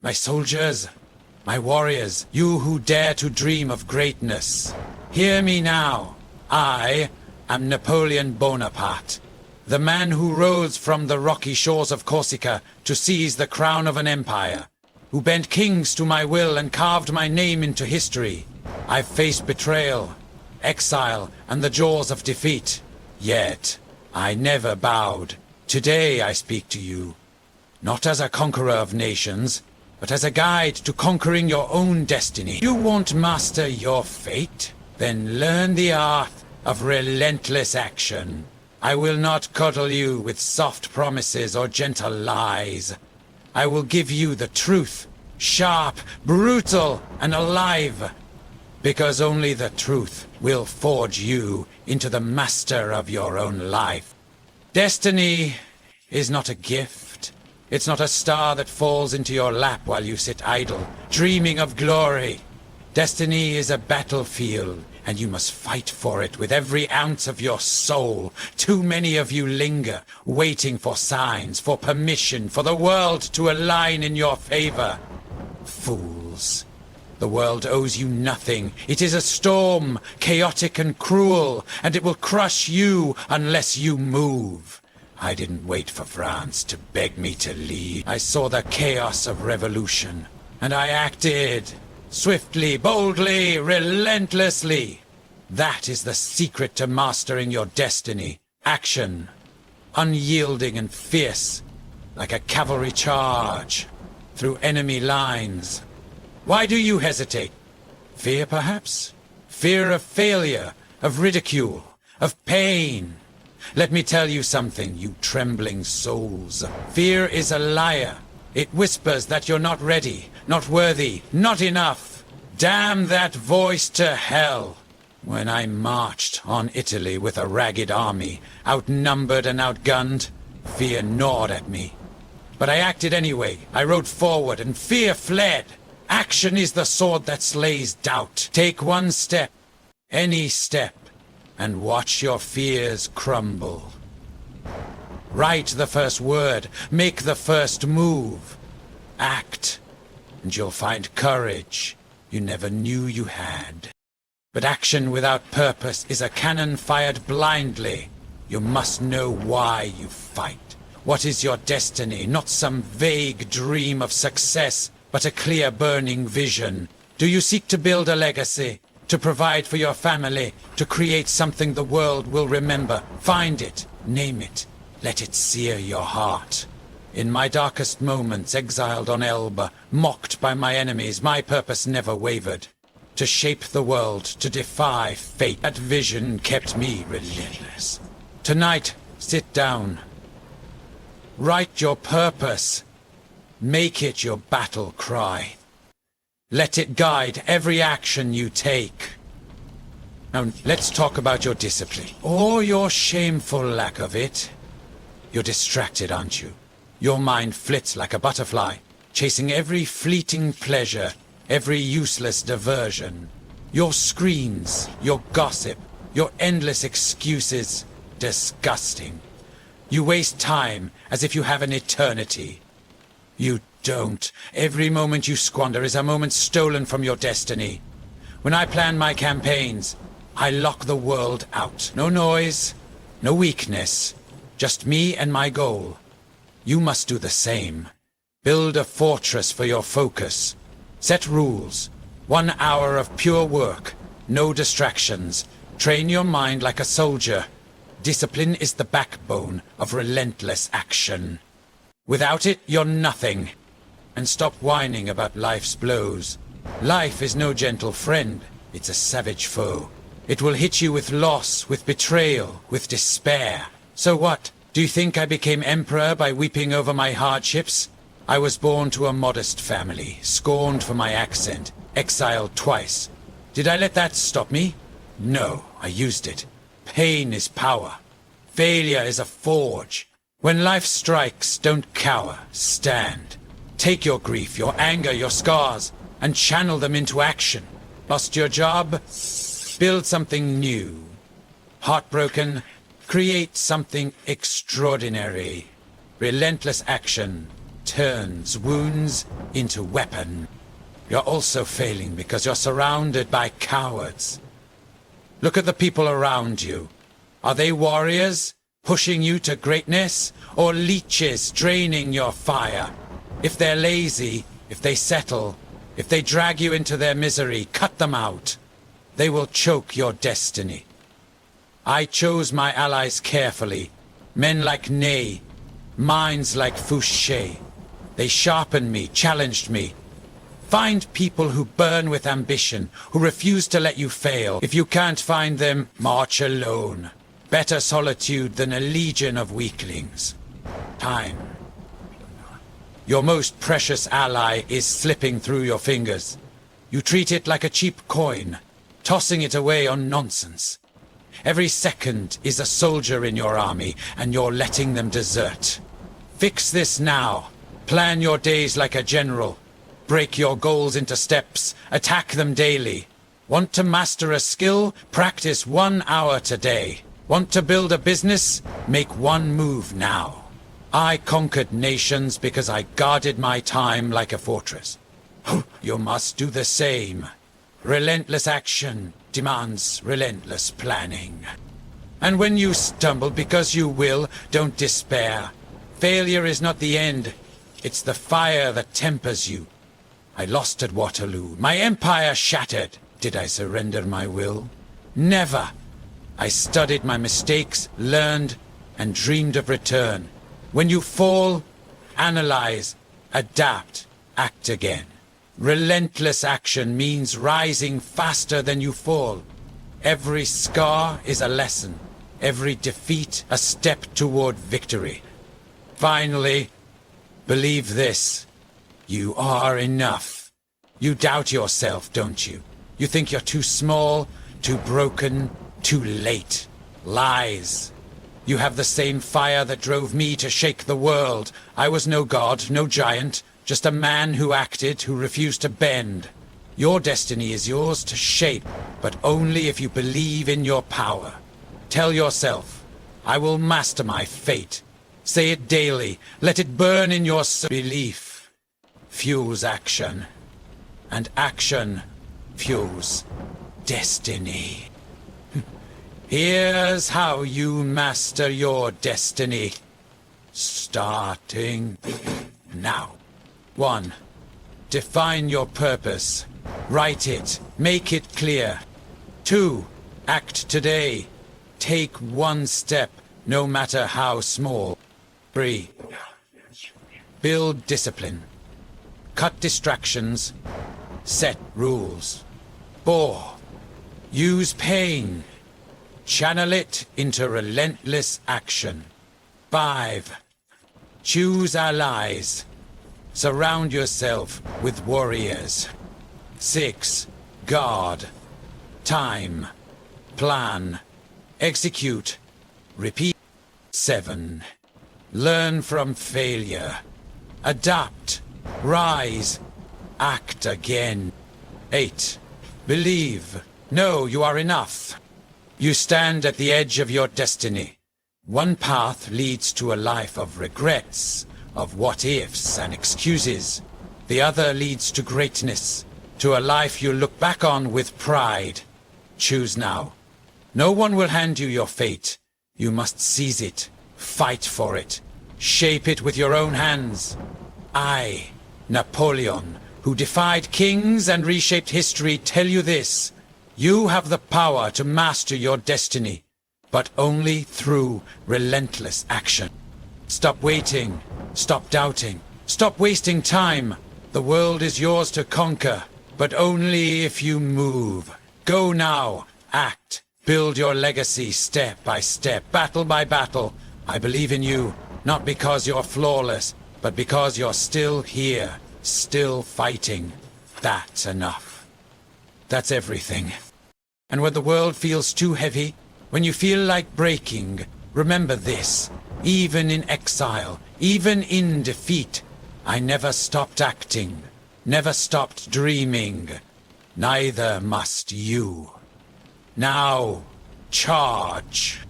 My soldiers, my warriors, you who dare to dream of greatness, hear me now. I am Napoleon Bonaparte, the man who rose from the rocky shores of Corsica to seize the crown of an empire, who bent kings to my will and carved my name into history. I've faced betrayal, exile, and the jaws of defeat. Yet, I never bowed. Today I speak to you, not as a conqueror of nations, but as a guide to conquering your own destiny. You won't master your fate? Then learn the art of relentless action. I will not coddle you with soft promises or gentle lies. I will give you the truth, sharp, brutal, and alive. Because only the truth will forge you into the master of your own life. Destiny is not a gift. It's not a star that falls into your lap while you sit idle, dreaming of glory. Destiny is a battlefield, and you must fight for it with every ounce of your soul. Too many of you linger, waiting for signs, for permission, for the world to align in your favor. Fools. The world owes you nothing. It is a storm, chaotic and cruel, and it will crush you unless you move. I didn't wait for France to beg me to lead. I saw the chaos of revolution, and I acted. Swiftly, boldly, relentlessly. That is the secret to mastering your destiny. Action. Unyielding and fierce, like a cavalry charge, through enemy lines. Why do you hesitate? Fear, perhaps? Fear of failure, of ridicule, of pain. Let me tell you something, you trembling souls. Fear is a liar. It whispers that you're not ready, not worthy, not enough. Damn that voice to hell. When I marched on Italy with a ragged army, outnumbered and outgunned, fear gnawed at me. But I acted anyway. I rode forward and fear fled. Action is the sword that slays doubt. Take one step, any step, and watch your fears crumble. Write the first word, make the first move. Act, and you'll find courage you never knew you had. But action without purpose is a cannon fired blindly. You must know why you fight. What is your destiny? Not some vague dream of success, but a clear burning vision. Do you seek to build a legacy? To provide for your family? To create something the world will remember? Find it, name it, let it sear your heart. In my darkest moments, exiled on Elba, mocked by my enemies, my purpose never wavered. To shape the world, to defy fate. That vision kept me relentless. Tonight, sit down. Write your purpose. Make it your battle cry. Let it guide every action you take. Now, let's talk about your discipline, or your shameful lack of it. You're distracted, aren't you? Your mind flits like a butterfly, chasing every fleeting pleasure, every useless diversion. Your screens, your gossip, your endless excuses, disgusting. You waste time as if you have an eternity. You don't. Every moment you squander is a moment stolen from your destiny. When I plan my campaigns, I lock the world out. No noise, no weakness, just me and my goal. You must do the same. Build a fortress for your focus. Set rules. 1 hour of pure work. No distractions. Train your mind like a soldier. Discipline is the backbone of relentless action. Without it, you're nothing. And stop whining about life's blows. Life is no gentle friend. It's a savage foe. It will hit you with loss, with betrayal, with despair. So what? Do you think I became emperor by weeping over my hardships? I was born to a modest family, scorned for my accent, exiled twice. Did I let that stop me? No, I used it. Pain is power. Failure is a forge. When life strikes, don't cower, stand. Take your grief, your anger, your scars, and channel them into action. Lost your job? Build something new. Heartbroken? Create something extraordinary. Relentless action. turns wounds into weapon. You're also failing because you're surrounded by cowards. Look at the people around you. Are they warriors, pushing you to greatness, or leeches draining your fire? If they're lazy, if they settle, if they drag you into their misery, cut them out. They will choke your destiny. I chose my allies carefully. Men like Ney, minds like Fouché. They sharpened me, challenged me. Find people who burn with ambition, who refuse to let you fail. If you can't find them, march alone. Better solitude than a legion of weaklings. Time. Your most precious ally is slipping through your fingers. You treat it like a cheap coin, tossing it away on nonsense. Every second is a soldier in your army, and you're letting them desert. Fix this now. Plan your days like a general. Break your goals into steps. Attack them daily. Want to master a skill? Practice 1 hour today. Want to build a business? Make one move now. I conquered nations because I guarded my time like a fortress. You must do the same. Relentless action demands relentless planning. And when you stumble, because you will, don't despair. Failure is not the end. It's the fire that tempers you. I lost at Waterloo. My empire shattered. Did I surrender my will? Never. I studied my mistakes, learned, and dreamed of return. When you fall, analyze, adapt, act again. Relentless action means rising faster than you fall. Every scar is a lesson. Every defeat a step toward victory. Finally, believe this. You are enough. You doubt yourself, don't you? You think you're too small, too broken, too late. Lies. You have the same fire that drove me to shake the world. I was no god, no giant, just a man who acted, who refused to bend. Your destiny is yours to shape, but only if you believe in your power. Tell yourself, I will master my fate. Say it daily. Let it burn in your soul. Belief fuels action, and action fuels destiny. Here's how you master your destiny. Starting now. 1. Define your purpose. Write it. Make it clear. 2. Act today. Take one step, no matter how small. 3. Build discipline. Cut distractions. Set rules. 4. Use pain. Channel it into relentless action. 5. Choose allies. Surround yourself with warriors. 6. Guard. Time. Plan. Execute. Repeat. 7. Learn from failure. Adapt. Rise. Act again. 8. Believe. Know you are enough. You stand at the edge of your destiny. One path leads to a life of regrets, of what-ifs and excuses. The other leads to greatness, to a life you look back on with pride. Choose now. No one will hand you your fate. You must seize it, fight for it, shape it with your own hands. I, Napoleon, who defied kings and reshaped history, tell you this. You have the power to master your destiny, but only through relentless action. Stop waiting. Stop doubting. Stop wasting time. The world is yours to conquer, but only if you move. Go now. Act. Build your legacy step by step, battle by battle. I believe in you, not because you're flawless, but because you're still here, still fighting. That's enough. That's everything. And when the world feels too heavy, when you feel like breaking, remember this. Even in exile, even in defeat, I never stopped acting, never stopped dreaming. Neither must you. Now, charge.